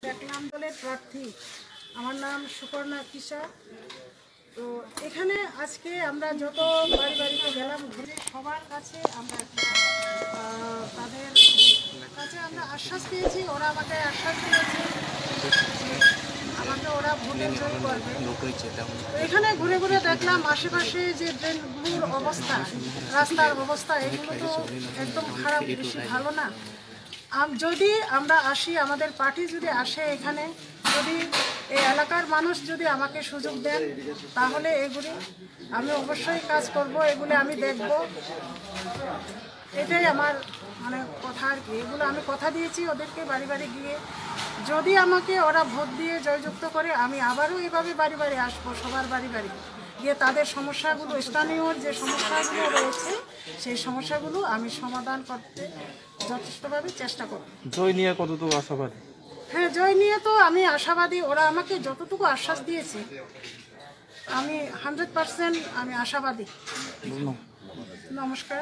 দেখলাম দলের প্রার্থী, আমার নাম সুপর্ণা কিশা। তো এখানে আজকে আমরা যত বাড়ি বাড়িতে গেলাম, ঘুরে সবার কাছে আমরা তাদের কাছে আমরা আশ্বাস পেয়েছি, ওরা আমাকে আশ্বাস দিয়েছে আমাকে ওরা ভোটে জয়ী করবে। এখানে ঘুরে ঘুরে দেখলাম আশেপাশে যে ড্রেনগুলোর অবস্থা, রাস্তার অবস্থা, এগুলো তো একদম খারাপ, বেশি ভালো না। যদি আমরা আসি, আমাদের পার্টি যদি আসে এখানে, যদি এই এলাকার মানুষ যদি আমাকে সুযোগ দেন, তাহলে এগুলি আমি অবশ্যই কাজ করব, এগুলি আমি দেখব। এটাই আমার কথা আর কি। এগুলো আমি কথা দিয়েছি ওদেরকে বাড়ি বাড়ি গিয়ে, যদি আমাকে ওরা ভোট দিয়ে জয়যুক্ত করে, আমি আবারও এভাবে বাড়ি বাড়ি আসবো, সবার বাড়ি বাড়ি গিয়ে তাদের সমস্যাগুলো, স্থানীয় যে সমস্যাগুলো রয়েছে সেই সমস্যাগুলো আমি সমাধান করতে যথেষ্টভাবে চেষ্টা করব। জয় নিয়ে কতটুকু আশাবাদী? হ্যাঁ, জয় নিয়ে তো আমি আশাবাদী। ওরা আমাকে যতটুকু আশ্বাস দিয়েছে আমি 100% আমি আশাবাদী। নমস্কার।